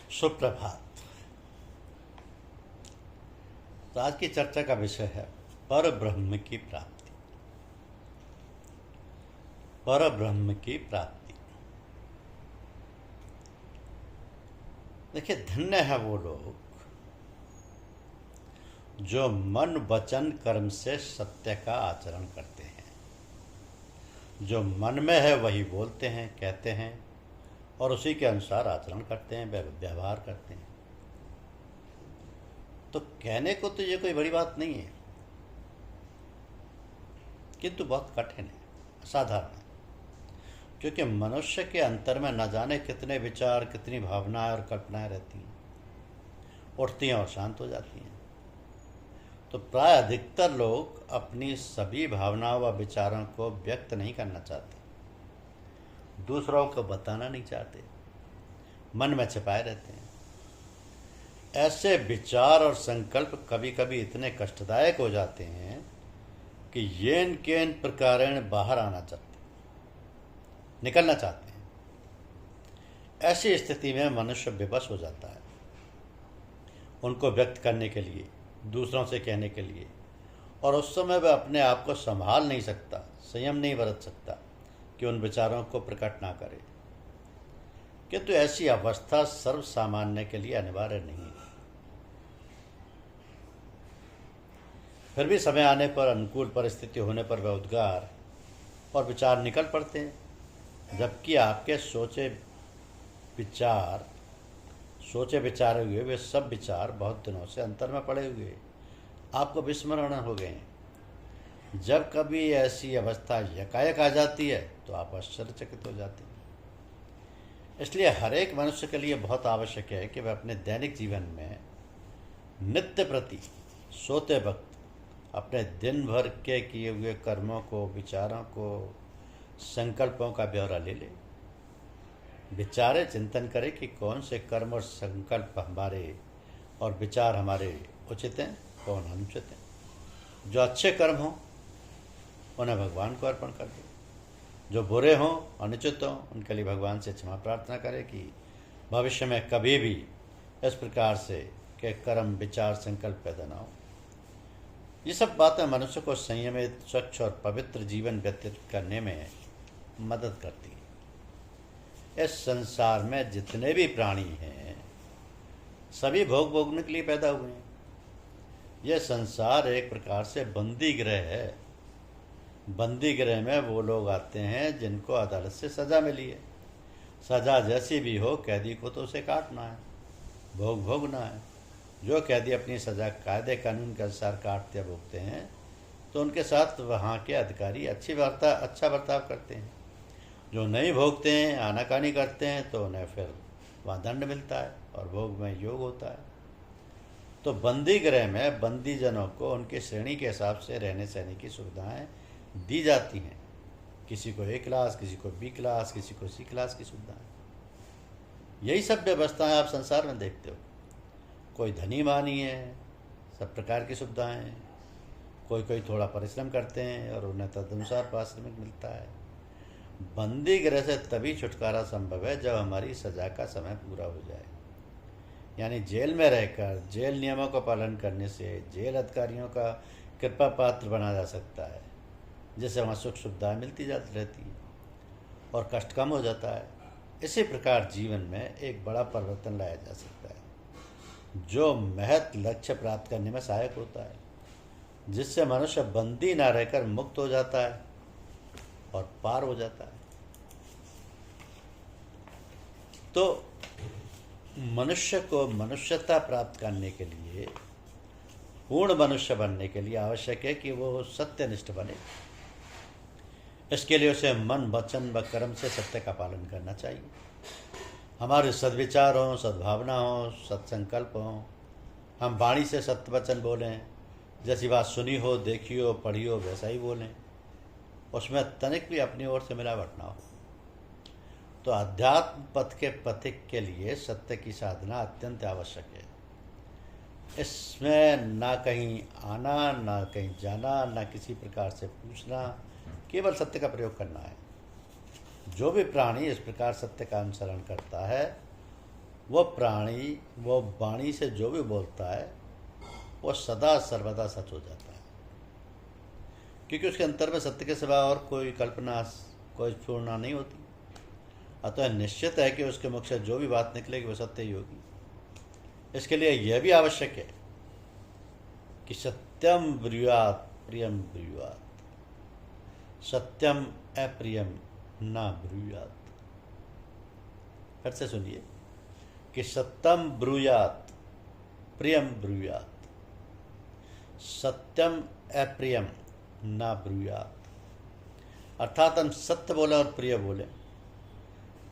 सुप्रभात। तो आज की चर्चा का विषय है पर ब्रह्म की प्राप्ति। पर ब्रह्म की प्राप्ति। देखिए, धन्य है वो लोग जो मन वचन कर्म से सत्य का आचरण करते हैं। जो मन में है वही बोलते हैं, कहते हैं और उसी के अनुसार आचरण करते हैं, व्यवहार करते हैं। तो कहने को तो ये कोई बड़ी बात नहीं है, किंतु बहुत कठिन है, असाधारण है। क्योंकि मनुष्य के अंतर में न जाने कितने विचार, कितनी भावनाएं और कल्पनाएं रहती हैं, उठती हैं और शांत हो जाती हैं। तो प्राय अधिकतर लोग अपनी सभी भावनाओं व विचारों को व्यक्त नहीं करना चाहते, दूसरों को बताना नहीं चाहते, मन में छिपाए रहते हैं। ऐसे विचार और संकल्प कभी कभी इतने कष्टदायक हो जाते हैं कि येन केन प्रकारेण बाहर आना चाहते, निकलना चाहते हैं। ऐसी स्थिति में मनुष्य विवश हो जाता है उनको व्यक्त करने के लिए, दूसरों से कहने के लिए, और उस समय वह अपने आप को संभाल नहीं सकता, संयम नहीं बरत सकता कि उन विचारों को प्रकट ना करे। किंतु ऐसी अवस्था सर्वसामान्य के लिए अनिवार्य नहीं है। फिर भी समय आने पर, अनुकूल परिस्थिति होने पर वह उद्गार और विचार निकल पड़ते हैं, जबकि आपके सोचे विचारे हुए वे सब विचार बहुत दिनों से अंतर में पड़े हुए आपको विस्मरण हो गए हैं। जब कभी ऐसी अवस्था यकायक आ जाती है तो आप आश्चर्यचकित हो जाते हैं। इसलिए हर एक मनुष्य के लिए बहुत आवश्यक है कि वह अपने दैनिक जीवन में नित्य प्रति सोते वक्त अपने दिन भर के किए हुए कर्मों को, विचारों को, संकल्पों का ब्यौरा ले ले। विचारे, चिंतन करे कि कौन से कर्म और संकल्प हमारे और विचार हमारे उचित हैं, कौन अनुचित हैं। जो अच्छे कर्म हों उन्हें भगवान को अर्पण कर दे, जो बुरे हों, अनुचित हों, उनके लिए भगवान से क्षमा प्रार्थना करें कि भविष्य में कभी भी इस प्रकार से के कर्म, विचार, संकल्प पैदा ना हो। ये सब बातें मनुष्य को संयमित, स्वच्छ और पवित्र जीवन व्यतीत करने में मदद करती हैं। इस संसार में जितने भी प्राणी हैं सभी भोग भोगने के लिए पैदा हुए हैं। यह संसार एक प्रकार से बंदी गृह है। बंदी गृह में वो लोग आते हैं जिनको अदालत से सज़ा मिली है। सज़ा जैसी भी हो, कैदी को तो उसे काटना है, भोग भोगना है। जो कैदी अपनी सज़ा कायदे कानून के अनुसार काटते भोगते हैं तो उनके साथ वहाँ के अधिकारी अच्छा बर्ताव करते हैं। जो नहीं भोगते हैं, आनाकानी करते हैं, तो उन्हें फिर वहाँ दंड मिलता है और भोग में योग होता है। तो बंदी गृह में बंदी जनों को उनके श्रेणी के हिसाब से रहने सहने की सुविधाएं दी जाती हैं। किसी को A क्लास, किसी को B क्लास, किसी को C क्लास की सुविधाएं। यही सब व्यवस्थाएं आप संसार में देखते हो। कोई धनी मानी है, सब प्रकार की सुविधाएं। कोई थोड़ा परिश्रम करते हैं और उन्हें तदनुसार पारिश्रमिक मिलता है। बंदी गृह से तभी छुटकारा संभव है जब हमारी सज़ा का समय पूरा हो जाए। यानी जेल में रहकर जेल नियमों का पालन करने से जेल अधिकारियों का कृपा पात्र बना जा सकता है, जिससे वहाँ सुख सुविधाएँ मिलती जाती रहती हैं और कष्ट कम हो जाता है। इसी प्रकार जीवन में एक बड़ा परिवर्तन लाया जा सकता है जो महत लक्ष्य प्राप्त करने में सहायक होता है, जिससे मनुष्य बंदी ना रहकर मुक्त हो जाता है और पार हो जाता है। तो मनुष्य को मनुष्यता प्राप्त करने के लिए, पूर्ण मनुष्य बनने के लिए आवश्यक है कि वो सत्यनिष्ठ बने। इसके लिए उसे मन, वचन व कर्म से सत्य का पालन करना चाहिए। हमारे सद्विचार हों, सद्भावना हो, सत्संकल्प हों, हम वाणी से सत्य वचन बोलें, जैसी बात सुनी हो, देखी हो, पढ़ी हो, वैसा ही बोलें, उसमें तनिक भी अपनी ओर से मिलावट ना हो। तो अध्यात्म पथ के पथिक के लिए सत्य की साधना अत्यंत आवश्यक है। इसमें ना कहीं आना, ना कहीं जाना, ना किसी प्रकार से पूछना, केवल सत्य का प्रयोग करना है। जो भी प्राणी इस प्रकार सत्य का अनुसरण करता है वो प्राणी वो वाणी से जो भी बोलता है वो सदा सर्वदा सच हो जाता है, क्योंकि उसके अंतर में सत्य के सिवा और कोई कल्पना, कोई स्फुरना नहीं होती। अतः निश्चित है कि उसके मुख से जो भी बात निकलेगी वो सत्य ही होगी। इसके लिए यह भी आवश्यक है कि सत्यम ब्रूयात् प्रियम ब्रूयात्, सत्यम अप्रियम ना ब्रूयात्। फिर से सुनिए कि सत्यम ब्रूयात् प्रियम ब्रूयात्, सत्यम अप्रियम ना ब्रूयात्। अर्थात हम सत्य बोले और प्रिय बोले,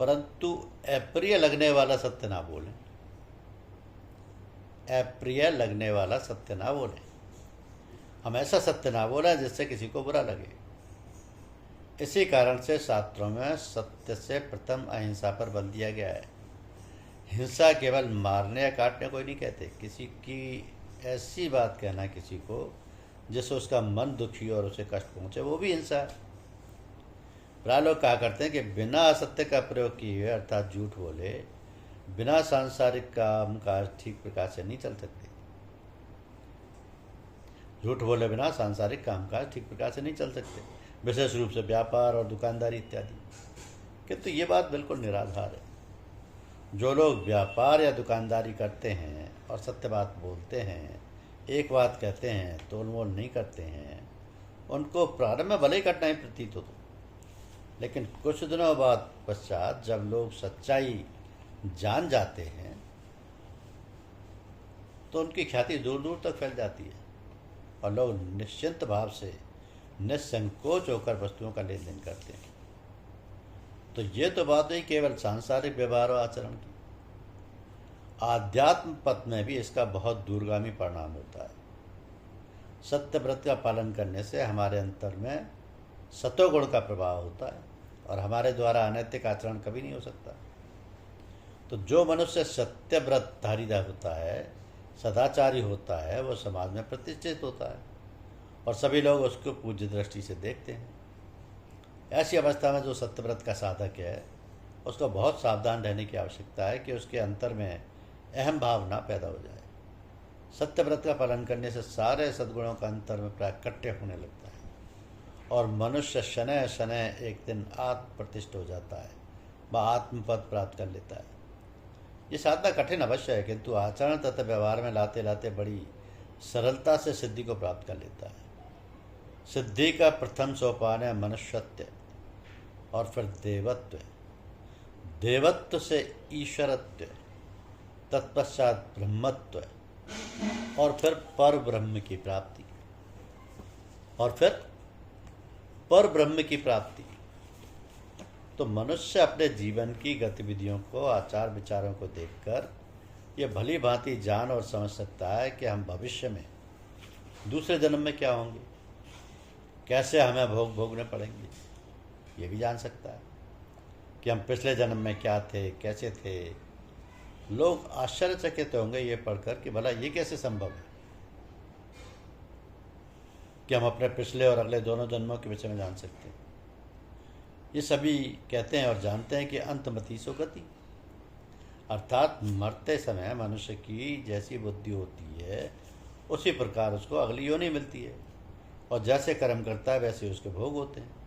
परंतु अप्रिय लगने वाला सत्य ना बोले, अप्रिय लगने वाला सत्य ना बोले। हम ऐसा सत्य ना बोला जिससे किसी को बुरा लगे। इसी कारण से शास्त्रों में सत्य से प्रथम अहिंसा पर बल दिया गया है। हिंसा केवल मारने या काटने को ही नहीं कहते, किसी की ऐसी बात कहना किसी को जिससे उसका मन दुखी और उसे कष्ट पहुँचे, वो भी हिंसा है। प्राय लोग कहा करते हैं कि बिना असत्य का प्रयोग किए हुए अर्थात झूठ बोले बिना सांसारिक काम काज ठीक प्रकार से नहीं चल सकते। झूठ बोले बिना सांसारिक कामकाज ठीक प्रकार से नहीं चल सकते, विशेष रूप से व्यापार और दुकानदारी इत्यादि। किंतु ये बात बिल्कुल निराधार है। जो लोग व्यापार या दुकानदारी करते हैं और सत्य बात बोलते हैं, एक बात कहते हैं, तोल मोल नहीं करते हैं, उनको प्रारंभ में भले ही कठिनाई प्रतीत हो, लेकिन कुछ दिनों बाद पश्चात जब लोग सच्चाई जान जाते हैं तो उनकी ख्याति दूर दूर तक फैल जाती है और लोग निश्चिंत भाव से निसंकोच होकर वस्तुओं का लेन देन करते हैं। तो ये तो बात हुई केवल सांसारिक व्यवहार और आचरण की। आध्यात्म पथ में भी इसका बहुत दूरगामी परिणाम होता है। सत्य व्रत का पालन करने से हमारे अंतर में सतोगुण का प्रभाव होता है और हमारे द्वारा अनैतिक आचरण कभी नहीं हो सकता। तो जो मनुष्य सत्य व्रत धारीदार होता है, सदाचारी होता है, वो समाज में प्रतिष्ठित होता है और सभी लोग उसको पूज्य दृष्टि से देखते हैं। ऐसी अवस्था में जो सत्यव्रत का साधक है उसको बहुत सावधान रहने की आवश्यकता है कि उसके अंतर में अहम भावना पैदा हो जाए। सत्यव्रत का पालन करने से सारे सद्गुणों का अंतर में प्राकट्य होने लगता है और मनुष्य शनय शनय एक दिन आत्म प्रतिष्ठ हो जाता है, वह आत्मपद प्राप्त कर लेता है। ये साधना कठिन अवश्य है, किंतु आचरण तथा व्यवहार में लाते लाते बड़ी सरलता से सिद्धि को प्राप्त कर लेता है। सिद्धि का प्रथम सोपान है मनुष्यत्व और फिर देवत्व, देवत्व से ईश्वरत्व, तत्पश्चात ब्रह्मत्व और फिर पर ब्रह्म की प्राप्ति, और फिर पर ब्रह्म की प्राप्ति। तो मनुष्य अपने जीवन की गतिविधियों को, आचार विचारों को देखकर यह भली भांति जान और समझ सकता है कि हम भविष्य में दूसरे जन्म में क्या होंगे, कैसे हमें भोग भोगने पड़ेंगे। ये भी जान सकता है कि हम पिछले जन्म में क्या थे, कैसे थे। लोग आश्चर्यचकित होंगे ये पढ़कर कि भला ये कैसे संभव है कि हम अपने पिछले और अगले दोनों जन्मों के विषय में जान सकते हैं। ये सभी कहते हैं और जानते हैं कि अंतमति सो गति, अर्थात मरते समय मनुष्य की जैसी बुद्धि होती है उसी प्रकार उसको अगली योनि मिलती है और जैसे कर्म करता है वैसे उसके भोग होते हैं।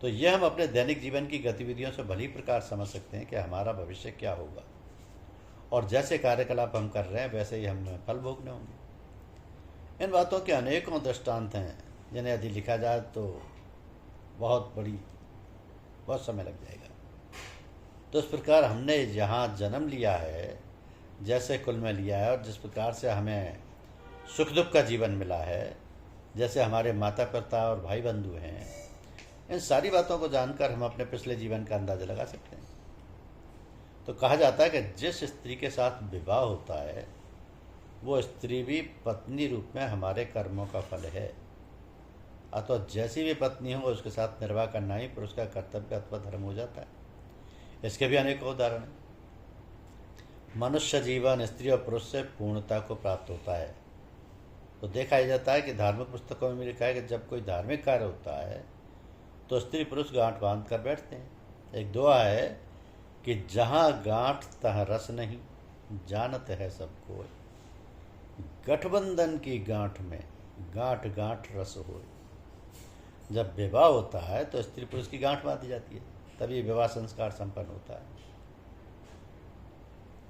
तो यह हम अपने दैनिक जीवन की गतिविधियों से भली प्रकार समझ सकते हैं कि हमारा भविष्य क्या होगा और जैसे कार्यकलाप हम कर रहे हैं वैसे ही हमें फल भोगने होंगे। इन बातों के अनेकों दृष्टांत हैं जिन्हें यदि लिखा जाए तो बहुत समय लग जाएगा। तो इस प्रकार हमने जहाँ जन्म लिया है, जैसे कुल में लिया है और जिस प्रकार से हमें सुख दुख का जीवन मिला है, जैसे हमारे माता पिता और भाई बंधु हैं, इन सारी बातों को जानकर हम अपने पिछले जीवन का अंदाजा लगा सकते हैं। तो कहा जाता है कि जिस स्त्री के साथ विवाह होता है वो स्त्री भी पत्नी रूप में हमारे कर्मों का फल है। अतः जैसी भी पत्नी हो उसके साथ निर्वाह करना ही पुरुष का कर्तव्य अथवा धर्म हो जाता है। इसके भी अनेक उदाहरण हैं। मनुष्य जीवन स्त्री और पुरुष से पूर्णता को प्राप्त होता है। तो देखा ही जाता है कि धार्मिक पुस्तकों में भी लिखा है कि जब कोई धार्मिक कार्य होता है तो स्त्री पुरुष गांठ बांध कर बैठते हैं। एक दुआ है कि जहाँ गांठ तहाँ रस नहीं, जानत है सब कोई। गठबंधन की गांठ में गांठ गांठ रस होए। जब विवाह होता है तो स्त्री पुरुष की गांठ बांधी जाती है, तभी विवाह संस्कार संपन्न होता है।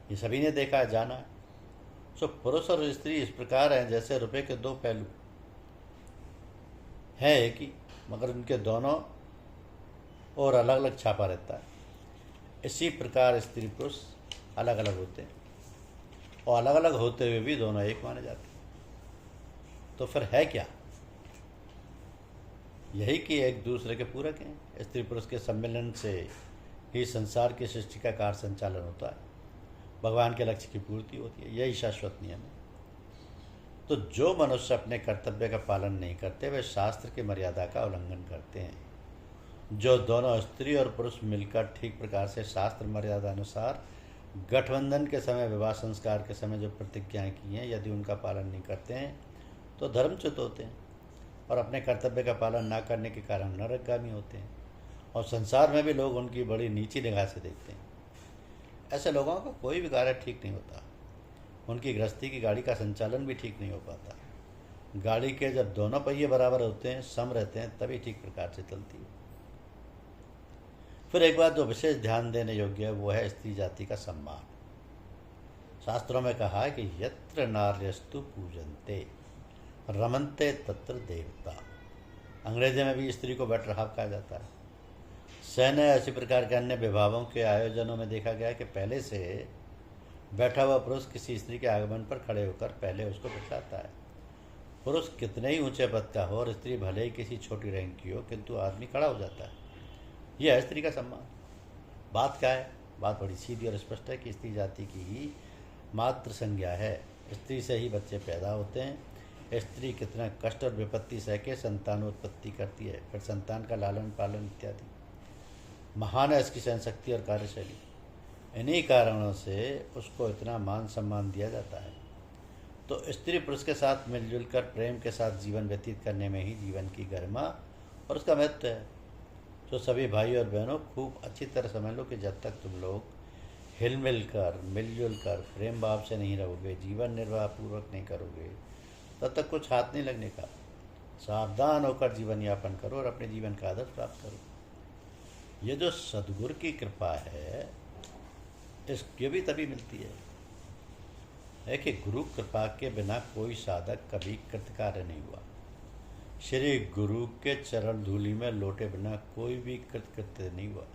ये सभी ने देखा है, जाना है। सो पुरुष और स्त्री इस प्रकार हैं जैसे रुपए के दो पहलू है एक ही, मगर उनके दोनों और अलग अलग छापा रहता है। इसी प्रकार स्त्री पुरुष अलग अलग होते हैं और अलग अलग होते हुए भी दोनों एक माने जाते हैं। तो फिर है क्या? यही कि एक दूसरे के पूरक हैं। स्त्री पुरुष के सम्मेलन से ही संसार की सृष्टि का कार्य संचालन होता है, भगवान के लक्ष्य की पूर्ति होती है। यही शाश्वत नियम है। तो जो मनुष्य अपने कर्तव्य का पालन नहीं करते वे शास्त्र की मर्यादा का उल्लंघन करते हैं। जो दोनों स्त्री और पुरुष मिलकर ठीक प्रकार से शास्त्र मर्यादा अनुसार गठबंधन के समय, विवाह संस्कार के समय जो प्रतिज्ञाएं की हैं, यदि उनका पालन नहीं करते हैं तो धर्मच्युत होते हैं और अपने कर्तव्य का पालन न करने के कारण नरकगामी होते हैं। और संसार में भी लोग उनकी बड़ी नीची निगाह से देखते हैं। ऐसे लोगों का कोई भी कार्य ठीक नहीं होता। उनकी गृहस्थी की गाड़ी का संचालन भी ठीक नहीं हो पाता। गाड़ी के जब दोनों पहिए बराबर होते हैं, सम रहते हैं, तभी ठीक प्रकार से चलती है। फिर एक बात जो विशेष ध्यान देने योग्य है वो है स्त्री जाति का सम्मान। शास्त्रों में कहा है कि यत्र नार्यस्तु पूजन्ते रमन्ते तत्र देवता। अंग्रेजी में भी स्त्री को बेटर हाफ कहा जाता है। सैन्य ऐसी प्रकार के अन्य विभागों के आयोजनों में देखा गया कि पहले से बैठा हुआ पुरुष किसी स्त्री के आगमन पर खड़े होकर पहले उसको बिठाता है। पुरुष कितने ही ऊंचे पद का हो और स्त्री भले ही किसी छोटी रैंक की हो, किंतु आदमी खड़ा हो जाता है। यह है स्त्री का सम्मान। बात क्या है? बात बड़ी सीधी और स्पष्ट है कि स्त्री जाति की ही मात्र संज्ञा है। स्त्री से ही बच्चे पैदा होते हैं। स्त्री कितना कष्ट और विपत्ति सह के संतानोत्पत्ति करती है, फिर संतान का लालन पालन इत्यादि। महान है इसकी सहनशक्ति और कार्यशैली। इन्हीं कारणों से उसको इतना मान सम्मान दिया जाता है। तो स्त्री पुरुष के साथ मिलजुल कर प्रेम के साथ जीवन व्यतीत करने में ही जीवन की गरिमा और उसका महत्व है। तो सभी भाई और बहनों, खूब अच्छी तरह समझ लो कि जब तक तुम लोग हिल मिल कर मिलजुल कर प्रेम भाव से नहीं रहोगे, जीवन निर्वाह पूर्वक नहीं करोगे, तब तक कुछ हाथ नहीं लगने का। सावधान होकर जीवन यापन करो और अपने जीवन का आदर्श प्राप्त करो। ये जो सद्गुरु की कृपा है, ये भी तभी मिलती है कि गुरु कृपा के बिना कोई साधक कभी कृतकार्य नहीं हुआ। श्री गुरु के चरण धूलि में लोटे बिना कोई भी कृतकृत्य नहीं हुआ।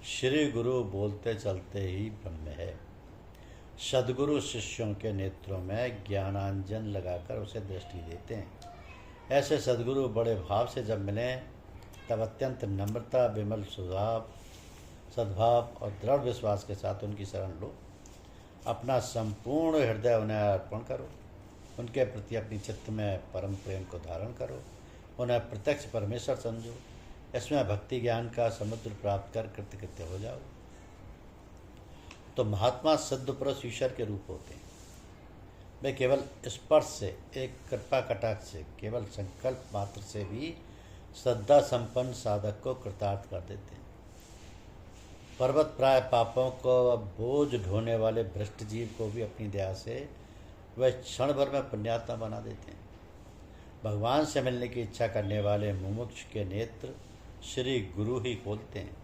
श्री गुरु बोलते चलते ही ब्रह्म है। सद्गुरु शिष्यों के नेत्रों में ज्ञानांजन लगाकर उसे दृष्टि देते हैं। ऐसे सद्गुरु बड़े भाव से जब मिलें तब अत्यंत नम्रता, विमल स्वभाव, सद्भाव और दृढ़ विश्वास के साथ उनकी शरण लो। अपना संपूर्ण हृदय उन्हें अर्पण करो। उनके प्रति अपनी चित्त में परम प्रेम को धारण करो। उन्हें प्रत्यक्ष परमेश्वर समझो। इसमें भक्ति ज्ञान का समुद्र प्राप्त कर कृतकृत्य हो जाओ। तो महात्मा सिद्ध पुरुष ईश्वर के रूप होते हैं। वे केवल स्पर्श से, एक कृपा कटाक्ष से, केवल संकल्प मात्र से भी श्रद्धा संपन्न साधक को कृतार्थ कर देते हैं। पर्वत प्राय पापों को बोझ ढोने वाले भ्रष्ट जीव को भी अपनी दया से वह क्षण भर में पुण्यात्मा बना देते हैं। भगवान से मिलने की इच्छा करने वाले मुमुक्ष के नेत्र श्री गुरु ही खोलते हैं।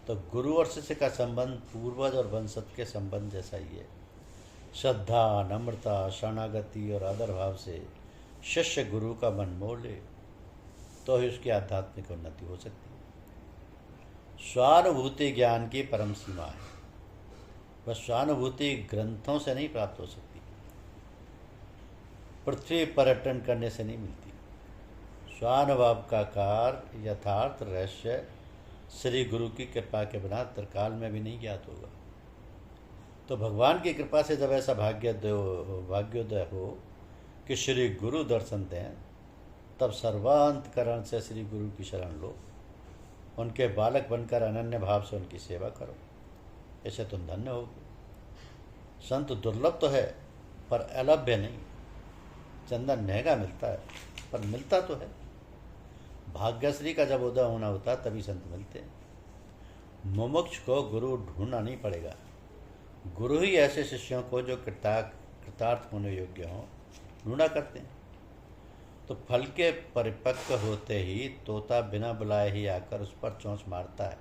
तो गुरु और शिष्य का संबंध पूर्वज और वंशज के संबंध जैसा ही है। श्रद्धा, नम्रता, शरणागति और आदर भाव से शिष्य गुरु का मन मोह ले तो ही उसकी आध्यात्मिक उन्नति हो सकती है। स्वानुभूति ज्ञान की परम सीमा है। वह स्वानुभूति ग्रंथों से नहीं प्राप्त हो सकती, पृथ्वी पर्यटन करने से नहीं मिलती। स्वानुभाव का कार्य, यथार्थ रहस्य श्री गुरु की कृपा के बिना त्रिकाल में भी नहीं ज्ञात होगा। तो भगवान की कृपा से जब ऐसा भाग्योदय हो कि श्री गुरु दर्शन दें, तब सर्वांतकरण से श्री गुरु की शरण लो। उनके बालक बनकर अनन्य भाव से उनकी सेवा करो। ऐसे तुम धन्य होगे। संत दुर्लभ तो है पर अलभ्य नहीं। चंदन महंगा मिलता है पर मिलता तो है। भाग्यश्री का जब उदय होना होता तभी संत मिलते हैं। मुमुक्ष को गुरु ढूंढना नहीं पड़ेगा। गुरु ही ऐसे शिष्यों को जो कृतार्थ होने योग्य हों ढूंढा करते हैं। तो फल के परिपक्व होते ही तोता बिना बुलाए ही आकर उस पर चोंच मारता है,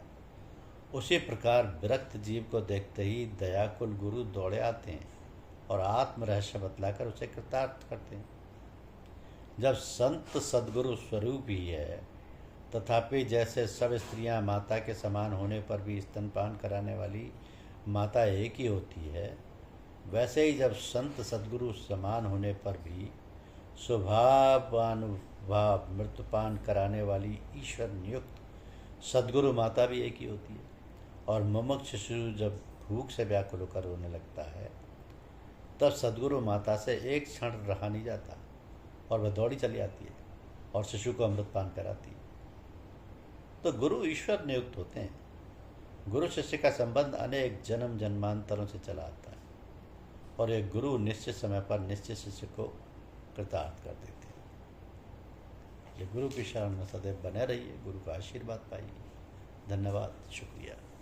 उसी प्रकार विरक्त जीव को देखते ही दयाकुल गुरु दौड़े आते हैं और आत्म रहस्य बतलाकर उसे कृतार्थ करते हैं। जब संत सद्गुरु स्वरूप ही है, तथापि जैसे सब स्त्रियां माता के समान होने पर भी स्तनपान कराने वाली माता एक ही होती है, वैसे ही जब संत सद्गुरु समान होने पर भी स्वभावानुभाव मृत्युपान कराने वाली ईश्वर नियुक्त सद्गुरु माता भी एक ही होती है। और मुमुक्ष शिशु जब भूख से व्याकुल होकर रोने लगता है, तब सद्गुरु माता से एक क्षण रहा नहीं जाता और वह दौड़ी चली आती है और शिशु को अमृतपान कराती है। तो गुरु ईश्वर नियुक्त होते हैं। गुरु शिष्य का संबंध अनेक जन्म जन्मांतरों से चला आता है और एक गुरु निश्चित समय पर निश्चित शिष्य को कृतार्थ कर देते हैं। ये गुरु की शरण में सदैव बने रहिए, गुरु का आशीर्वाद पाइए। धन्यवाद, शुक्रिया।